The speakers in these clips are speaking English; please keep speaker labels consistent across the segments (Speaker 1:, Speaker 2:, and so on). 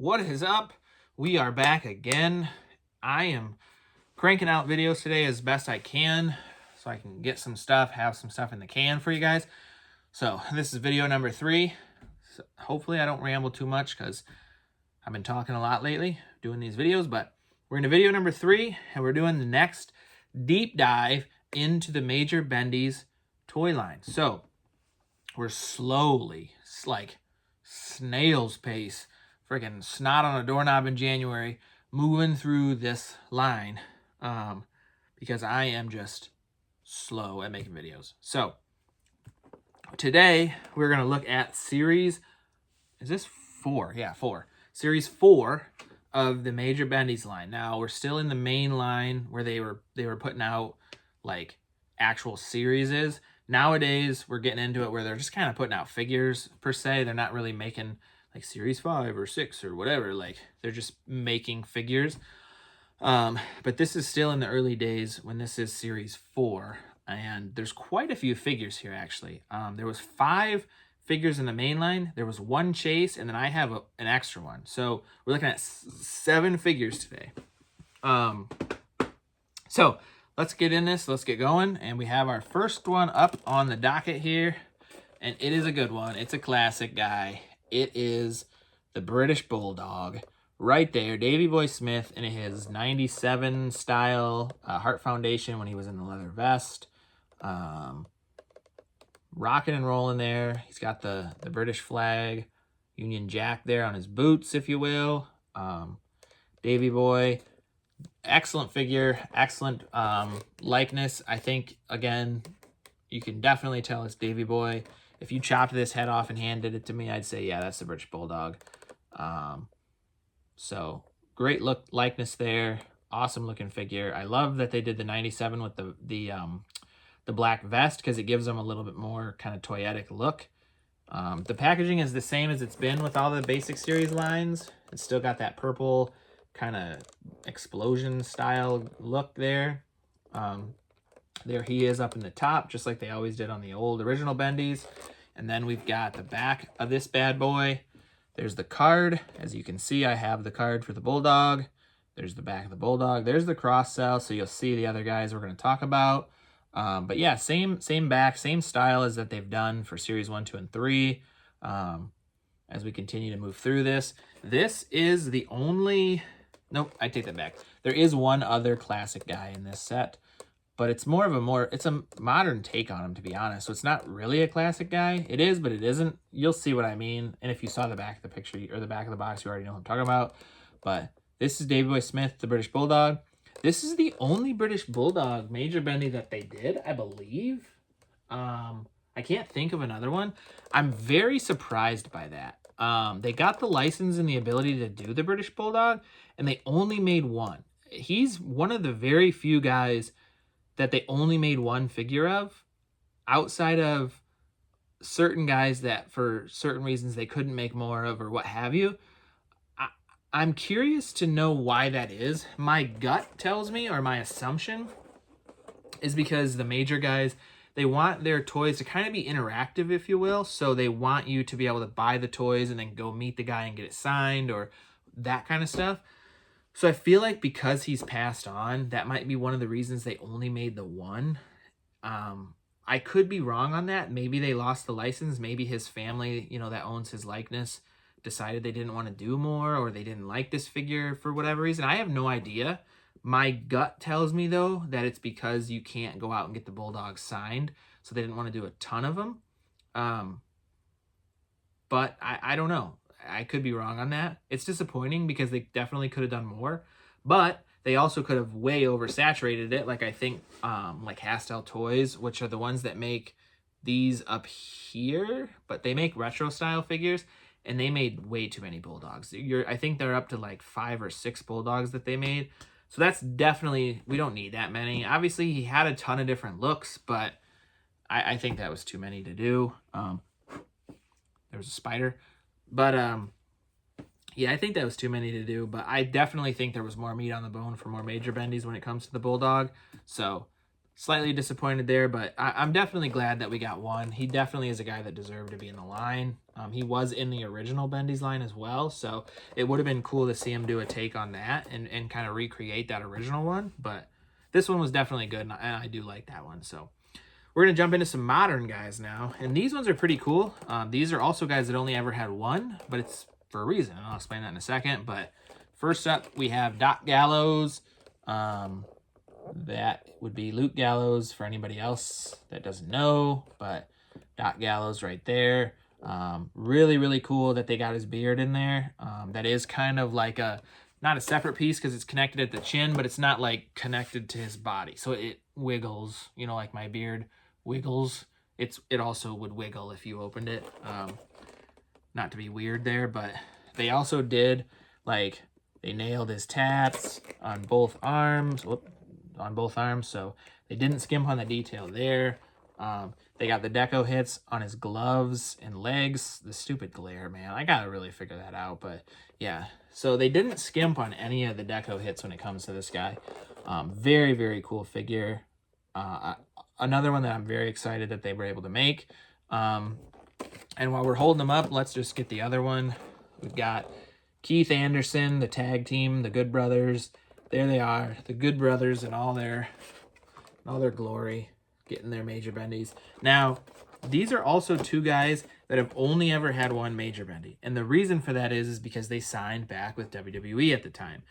Speaker 1: What is up? We are back again. I am cranking out videos today as best I can so I can get some stuff, have some stuff in the can for you guys. So this is video number 3. So hopefully I don't ramble too much because I've been talking a lot lately doing these videos, but we're in video number 3 and we're doing the next deep dive into the major Bendies toy line. So we're slowly, like snail's pace, freaking snot on a doorknob in January, moving through this line because I am just slow at making videos. So today we're going to look at series, is this 4? Yeah, 4. Series 4 of the major Bendies line. Now we're still in the main line where they were putting out like actual series. Nowadays we're getting into it where they're just kind of putting out figures per se. They're not really making like series 5 or 6 or whatever. Like they're just making figures. But this is still in the early days when this is series 4, and there's quite a few figures here actually. There was 5 figures in the main line. There was 1 chase, and then I have an extra one. So we're looking at 7 figures today. So let's get in this. Let's get going. And we have our first one up on the docket here, and it is a good one. It's a classic guy. It is the British Bulldog. Right there, Davey Boy Smith in his 97 style Heart Foundation when he was in the leather vest. Rocking and rolling there. He's got the British flag, Union Jack there on his boots, if you will. Davey Boy, excellent figure, excellent likeness. I think, again, you can definitely tell it's Davey Boy. If you chopped this head off and handed it to me, I'd say, yeah, that's the British Bulldog. So great look likeness there. Awesome looking figure. I love that they did the 97 with the black vest because it gives them a little bit more kind of toyetic look. The packaging is the same as it's been with all the basic series lines. It's still got that purple kind of explosion style look there. There he is up in the top, just like they always did on the old original Bendies. And then we've got the back of this bad boy. There's the card. As you can see, I have the card for the Bulldog. There's the back of the Bulldog. There's the cross cell, so you'll see the other guys we're going to talk about. But yeah, same back, same style as that they've done for Series 1, 2, and 3. As we continue to move through this. This is the only... Nope, I take that back. There is one other classic guy in this set, but it's more of it's a modern take on him, to be honest. So it's not really a classic guy. It is, but it isn't. You'll see what I mean. And if you saw the back of the picture or the back of the box, you already know what I'm talking about. But this is Davey Boy Smith, the British Bulldog. This is the only British Bulldog major bendy that they did, I believe. I can't think of another one. I'm very surprised by that. They got the license and the ability to do the British Bulldog, and they only made one. He's one of the very few guys that they only made one figure of, outside of certain guys that for certain reasons they couldn't make more of or what have you. I'm curious to know why that is. My gut tells me, or my assumption, is because the major guys, they want their toys to kind of be interactive, if you will. So they want you to be able to buy the toys and then go meet the guy and get it signed or that kind of stuff. So I feel like because he's passed on, that might be one of the reasons they only made the one. I could be wrong on that. Maybe they lost the license. Maybe his family, that owns his likeness, decided they didn't want to do more, or they didn't like this figure for whatever reason. I have no idea. My gut tells me, though, that it's because you can't go out and get the Bulldogs signed, so they didn't want to do a ton of them. But I don't know. I could be wrong on that. It's disappointing because they definitely could have done more, but they also could have way oversaturated it. Like I think like Hastel Toys, which are the ones that make these up here, but they make retro style figures, and they made way too many Bulldogs. I think they're up to like 5 or 6 Bulldogs that they made. So that's definitely, we don't need that many. Obviously he had a ton of different looks, but I think that was too many to do. There was a spider. But, yeah, I think that was too many to do. But I definitely think there was more meat on the bone for more major bendies when it comes to the Bulldog. So, slightly disappointed there, but I'm definitely glad that we got one. He definitely is a guy that deserved to be in the line. He was in the original Bendies line as well, so it would have been cool to see him do a take on that and kind of recreate that original one. But this one was definitely good, and I do like that one. So we're going to jump into some modern guys now, and these ones are pretty cool. These are also guys that only ever had one, but it's for a reason, and I'll explain that in a second. But first up, we have Doc Gallows. That would be Luke Gallows for anybody else that doesn't know, but Doc Gallows right there. Really, really cool that they got his beard in there. That is kind of like not a separate piece because it's connected at the chin, but it's not like connected to his body. So it wiggles, you know, like my beard wiggles. It also would wiggle if you opened it. Not to be weird there, but they also did, like, they nailed his tats on both arms. So they didn't skimp on the detail there. They got the deco hits on his gloves and legs. The stupid glare, man. I gotta really figure that out, but yeah. So they didn't skimp on any of the deco hits when it comes to this guy. Very, very cool figure. Another one that I'm very excited that they were able to make. And while we're holding them up, let's just get the other one. We've got Keith Anderson, the tag team, the Good Brothers. There they are, the Good Brothers in all their glory, getting their major bendies. Now, these are also two guys that have only ever had one major bendy. And the reason for that is because they signed back with WWE at the time.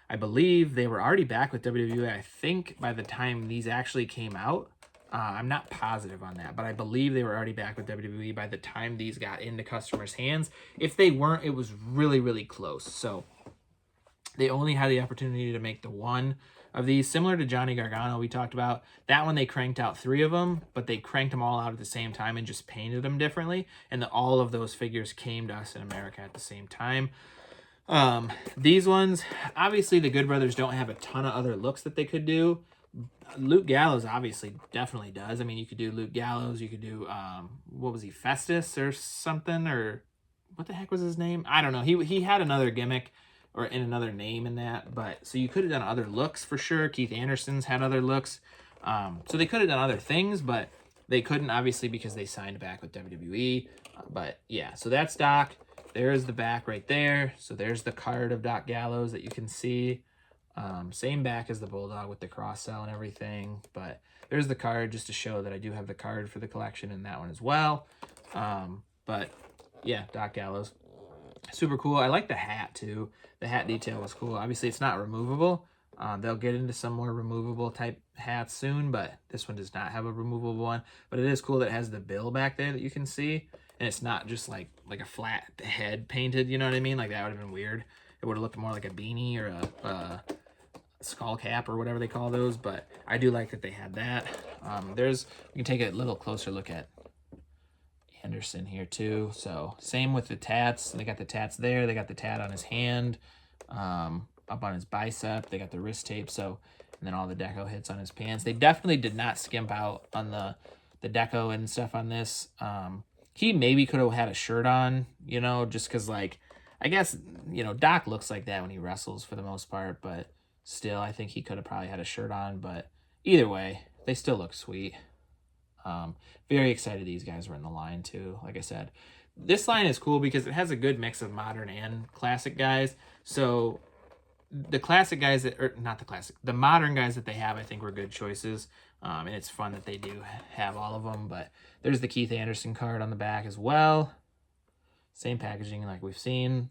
Speaker 1: I believe they were already back with WWE, I think, by the time these actually came out. I'm not positive on that, but I believe they were already back with WWE by the time these got into customers' hands. If they weren't, it was really, really close. So they only had the opportunity to make the one of these, similar to Johnny Gargano we talked about. That one they cranked out 3 of them, but they cranked them all out at the same time and just painted them differently. And all of those figures came to us in America at the same time. These ones, obviously the Good Brothers don't have a ton of other looks that they could do. Luke Gallows obviously definitely does. I mean, you could do Luke Gallows. You could do, what was he, Festus or something? Or what the heck was his name? I don't know. He had another gimmick or in another name in that. But so you could have done other looks for sure. Keith Anderson's had other looks. So they could have done other things, but they couldn't obviously because they signed back with WWE. But yeah, so that's Doc. There's the back right there. So there's the card of Doc Gallows that you can see. Same back as the Bulldog with the cross cell and everything, but there's the card just to show that I do have the card for the collection in that one as well. But yeah, Doc Gallows, super cool. I like the hat too. The hat detail was cool. Obviously it's not removable. They'll get into some more removable type hats soon, but this one does not have a removable one. But it is cool that it has the bill back there that you can see, and it's not just like a flat head painted, you know what I mean? Like that would have been weird. It would have looked more like a beanie or a skull cap or whatever they call those, but I do like that they had that. We can take a little closer look at Anderson here too. So same with the tats. They got the tats there. They got the tat on his hand, up on his bicep. They got the wrist tape. So, and then all the deco hits on his pants. They definitely did not skimp out on the deco and stuff on this. He maybe could have had a shirt on, you know, just because, like, I guess, you know, Doc looks like that when he wrestles for the most part, but still, I think he could have probably had a shirt on. But either way, they still look sweet. Very excited these guys were in the line too. Like I said, this line is cool because it has a good mix of modern and classic guys. So the classic guys the modern guys that they have, I think were good choices. And it's fun that they do have all of them. But there's the Keith Anderson card on the back as well. Same packaging like we've seen,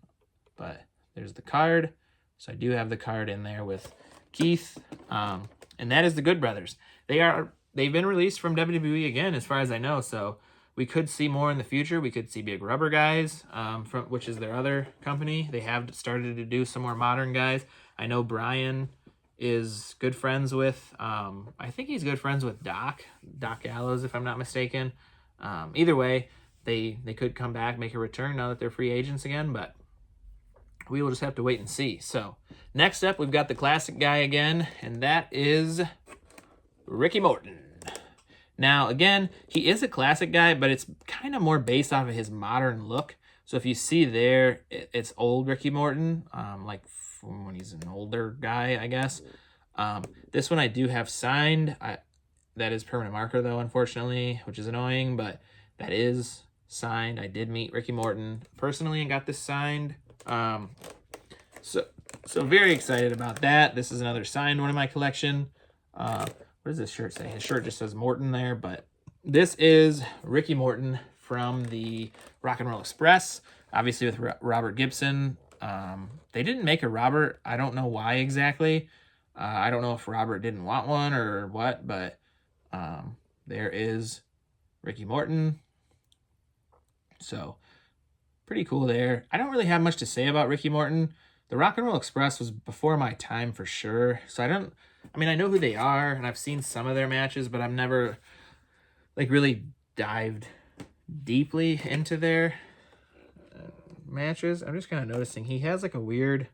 Speaker 1: but there's the card. So I do have the card in there with Keith. And that is the Good Brothers. They've been released from WWE again, as far as I know. So we could see more in the future. We could see Big Rubber guys, which is their other company. They have started to do some more modern guys. I know Brian is good friends with, I think he's good friends with Doc Gallows, if I'm not mistaken. Either way, they could come back, make a return now that they're free agents again, but we will just have to wait and see. So next up, we've got the classic guy again, and that is Ricky Morton. Now, again, he is a classic guy, but it's kind of more based off of his modern look. So if you see there, it's old Ricky Morton, like from when he's an older guy, I guess. This one I do have signed. That is permanent marker, though, unfortunately, which is annoying, but that is signed. I did meet Ricky Morton personally and got this signed. So very excited about that. This is another signed one in my collection. What does this shirt say? His shirt just says Morton there, but this is Ricky Morton from the Rock and Roll Express, obviously with Robert Gibson. They didn't make a Robert. I don't know why exactly. I don't know if Robert didn't want one or what, but there is Ricky Morton. So pretty cool there. I don't really have much to say about Ricky Morton. The Rock and Roll Express was before my time for sure. So I know who they are and I've seen some of their matches, but I've never like really dived deeply into their matches. I'm just kind of noticing he has like a weird,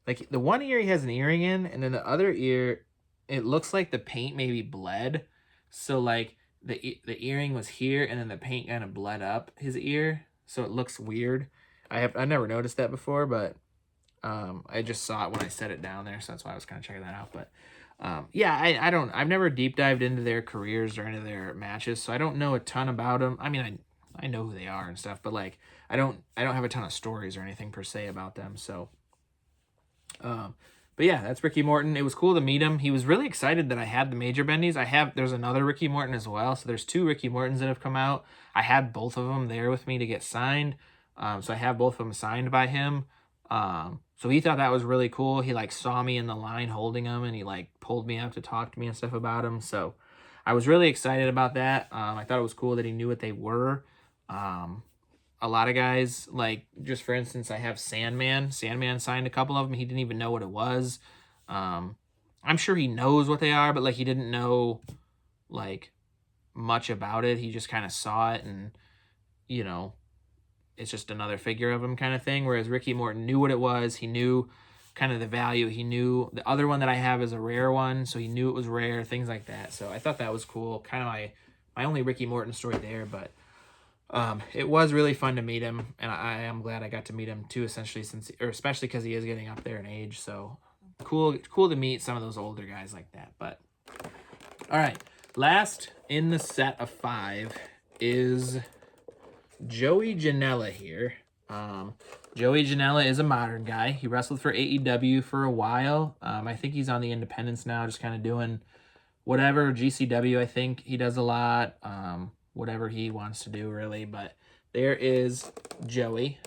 Speaker 1: like the one ear he has an earring in, and then the other ear, it looks like the paint maybe bled. So like the earring was here and then the paint kind of bled up his ear. So it looks weird. I never noticed that before, but I just saw it when I set it down there, so that's why I was kind of checking that out. But yeah, I've never deep dived into their careers or into their matches, so I don't know a ton about them. I mean, I know who they are and stuff, but like I don't have a ton of stories or anything per se about them. So, but yeah, that's Ricky Morton. It was cool to meet him. He was really excited that I had the Major Bendies. There's another Ricky Morton as well. So there's two Ricky Mortons that have come out. I had both of them there with me to get signed. So I have both of them signed by him. So he thought that was really cool. He like saw me in the line holding them and he like pulled me up to talk to me and stuff about them. So I was really excited about that. I thought it was cool that he knew what they were. A lot of guys, like just for instance, I have Sandman. Sandman signed a couple of them. He didn't even know what it was. I'm sure he knows what they are, but like he didn't know like much about it. He just kind of saw it and, you know, it's just another figure of him kind of thing. Whereas Ricky Morton knew what it was. He knew kind of the value. He knew the other one that I have is a rare one, so he knew it was rare, things like that. So I thought that was cool. Kind of my only Ricky Morton story there, but it was really fun to meet him, and I am glad I got to meet him too, especially because he is getting up there in age. So cool to meet some of those older guys like that. But all right, last in the set of 5 is Joey Janela here. Joey Janela is a modern guy. He wrestled for AEW for a while. I think he's on the independents now, just kind of doing whatever. GCW, I think he does a lot. Whatever he wants to do, really. But there is Joey.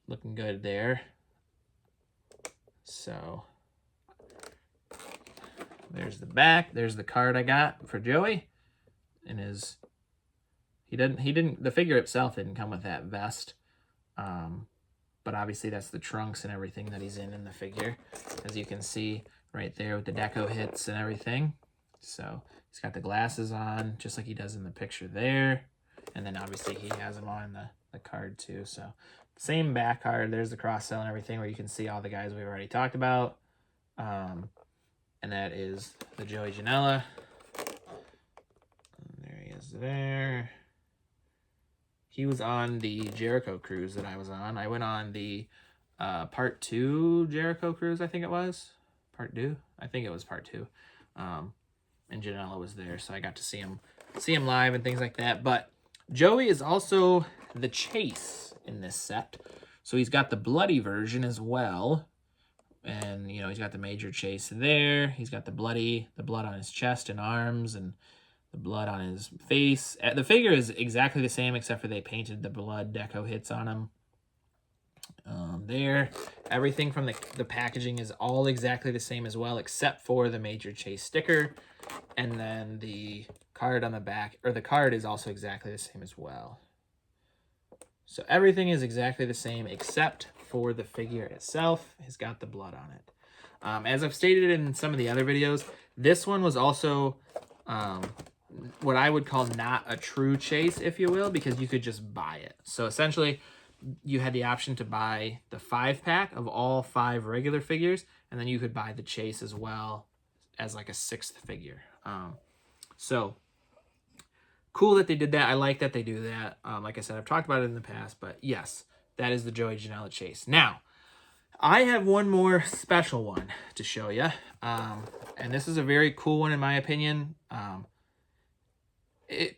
Speaker 1: Looking good there. So there's the back. There's the card I got for Joey. And the figure itself didn't come with that vest. But obviously that's the trunks and everything that he's in the figure, as you can see right there with the deco hits and everything. So he's got the glasses on just like he does in the picture there. And then obviously he has them on the card too. So same back card. There's the cross sell and everything where you can see all the guys we've already talked about. And that is the Joey Janela. And there he is there. He was on the Jericho cruise that I was on. I went on the part 2 Jericho cruise, I think it was. Part 2? I think it was part 2. And Janela was there, so I got to see him live and things like that. But Joey is also the Chase in this set. So he's got the bloody version as well. And, you know, he's got the Major Chase there. He's got the blood on his chest and arms and the blood on his face. The figure is exactly the same, except for they painted the blood deco hits on him. There. Everything from the packaging is all exactly the same as well, except for the Major Chase sticker. And then the card on the back, or the card is also exactly the same as well. So everything is exactly the same, except for the figure itself. It's got the blood on it. As I've stated in some of the other videos, this one was also what I would call not a true chase, if you will, because you could just buy it. So essentially, you had the option to buy the 5-pack of all 5 regular figures, and then you could buy the chase as well as like a 6th figure. So cool that they did that. I like that they do that. Like I said, I've talked about it in the past, but yes, that is the Joey Janela chase. Now, I have one more special one to show you. And this is a very cool one in my opinion. It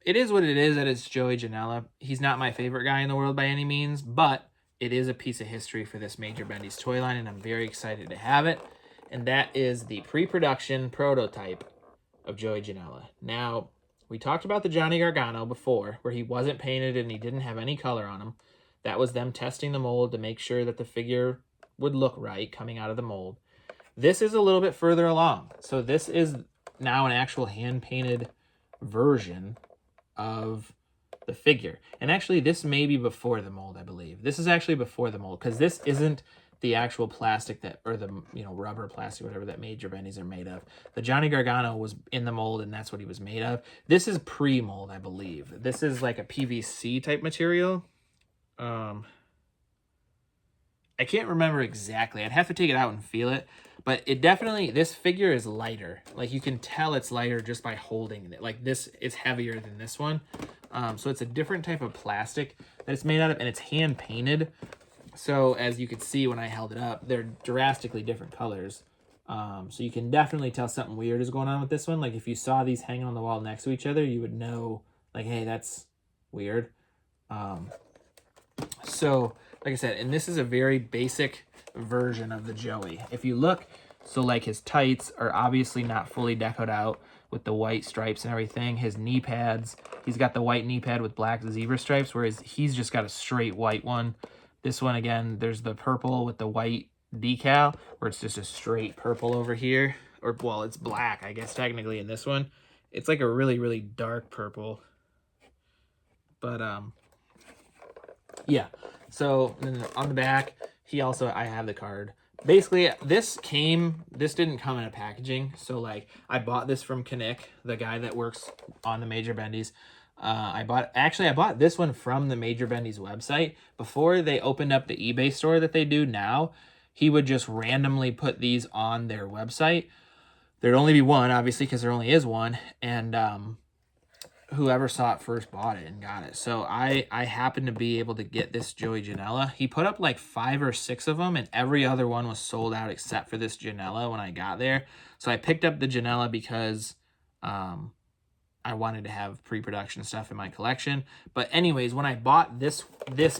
Speaker 1: is what it is, that it's Joey Janela. He's not my favorite guy in the world by any means, but it is a piece of history for this Major Bendy's toy line, and I'm very excited to have it. And that is the pre-production prototype of Joey Janela. Now, we talked about the Johnny Gargano before, where he wasn't painted and he didn't have any color on him. That was them testing the mold to make sure that the figure would look right coming out of the mold. This is a little bit further along. So this is now an actual hand-painted version of the figure. And actually, this may be before the mold, I believe. This is actually before the mold, because this isn't the actual plastic that, or the, you know, rubber plastic, whatever that Major Bendies are made of. The Johnny Gargano was in the mold, and that's what he was made of. This is pre-mold, I believe. This is like a PVC type material. I can't remember exactly. I'd have to take it out and feel it. But it definitely, this figure is lighter. Like, you can tell it's lighter just by holding it. Like, this is heavier than this one. So it's a different type of plastic that it's made out of, and it's hand painted. So as you could see when I held it up, they're drastically different colors. So you can definitely tell something weird is going on with this one. Like, if you saw these hanging on the wall next to each other, you would know, like, hey, that's weird. So, like I said, and this is a very basic version of the Joey. If you look, so like his tights are obviously not fully decoed out with the white stripes and everything. His knee pads, he's got the white knee pad with black zebra stripes, whereas he's just got a straight white one. This one, again, there's the purple with the white decal, where it's just a straight purple over here. Or, well, it's black, I guess, technically, in this one. It's like a really, really dark purple. But, yeah. So, then on the back, he also, I have the card. Basically, this didn't come in a packaging. So, like, I bought this from Knick, the guy that works on the Major Bendies. I bought this one from the Major Bendies website. Before they opened up the eBay store that they do now, he would just randomly put these on their website. There'd only be one, obviously, because there only is one. And, whoever saw it first bought it and got it. So I happened to be able to get this Joey Janela. He put up like 5 or 6 of them, and every other one was sold out except for this Janela when I got there. So I picked up the Janela because I wanted to have pre-production stuff in my collection. But anyways, when I bought this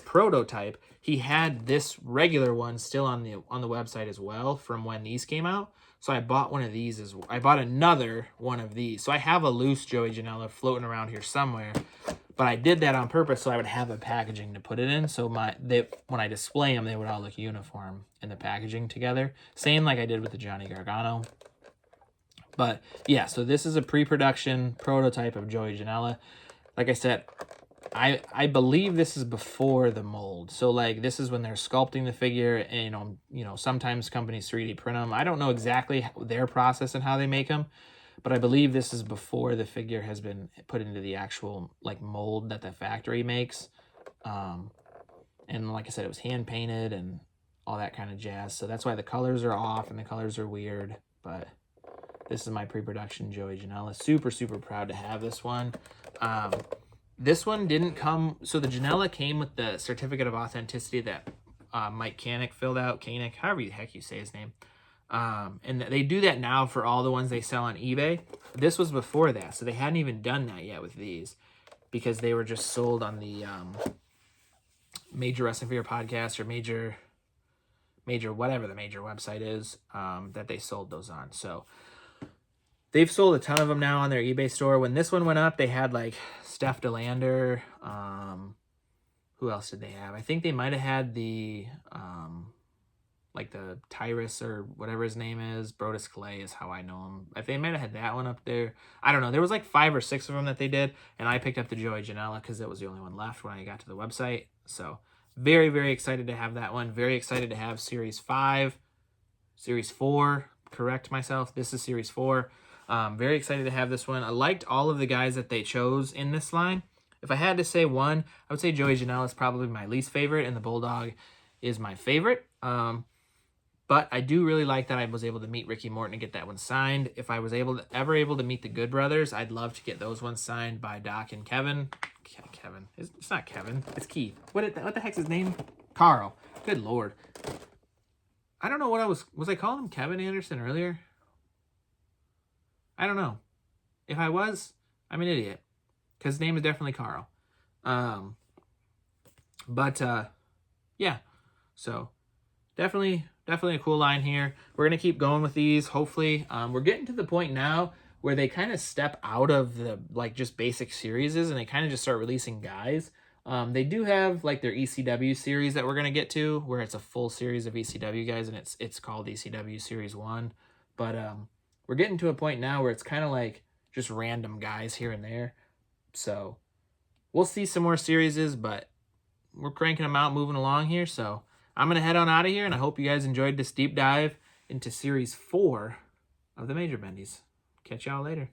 Speaker 1: prototype, he had this regular one still on the website as well from when these came out. So I bought one of these I bought another one of these. So I have a loose Joey Janela floating around here somewhere. But I did that on purpose so I would have a packaging to put it in. So when I display them, they would all look uniform in the packaging together. Same like I did with the Johnny Gargano. But yeah, so this is a pre-production prototype of Joey Janela. Like I said, I believe this is before the mold. So like this is when they're sculpting the figure, and you know sometimes companies 3D print them. I don't know exactly their process and how they make them, but I believe this is before the figure has been put into the actual like mold that the factory makes. And like I said, it was hand painted and all that kind of jazz. So that's why the colors are off and the colors are weird. But this is my pre-production Joey Janela. Super, super proud to have this one. This one didn't come, so the Janela came with the certificate of authenticity that Mike Koenig filled out, Koenig, however the heck you say his name. And they do that now for all the ones they sell on eBay. This was before that, so they hadn't even done that yet with these because they were just sold on the Major Wrestling Figure Podcast or Major whatever the Major website is that they sold those on. So they've sold a ton of them now on their eBay store. When this one went up, they had like Steph DeLander. Who else did they have? I think they might have had the like the Tyrus or whatever his name is. Brodus Clay is how I know him. I think they might have had that one up there. I don't know. There was like 5 or 6 of them that they did, and I picked up the Joey Janela because it was the only one left when I got to the website. So very, very excited to have that one. Very excited to have Series 5. Series 4. Correct myself. This is Series 4. Very excited to have this one. I liked all of the guys that they chose in this line. If I had to say one, I would say Joey Janela is probably my least favorite, and the Bulldog is my favorite. But I do really like that I was able to meet Ricky Morton and get that one signed. If I was ever able to meet the Good Brothers, I'd love to get those ones signed by Doc and Kevin. Kevin. It's not Kevin. It's Keith. What the heck's his name? Carl. Good Lord. I don't know what was I calling him Kevin Anderson earlier? I don't know. If I was, I'm an idiot. Because his name is definitely Carl. Um, but yeah, so definitely a cool line here. We're gonna keep going with these. Hopefully, we're getting to the point now where they kind of step out of the like just basic series and they kind of just start releasing guys. They do have like their ECW series that we're gonna get to, where it's a full series of ECW guys, and it's called ECW Series 1. But we're getting to a point now where it's kind of like just random guys here and there. So we'll see some more series, but we're cranking them out, moving along here. So I'm going to head on out of here, and I hope you guys enjoyed this deep dive into Series 4 of the Major Bendies. Catch y'all later.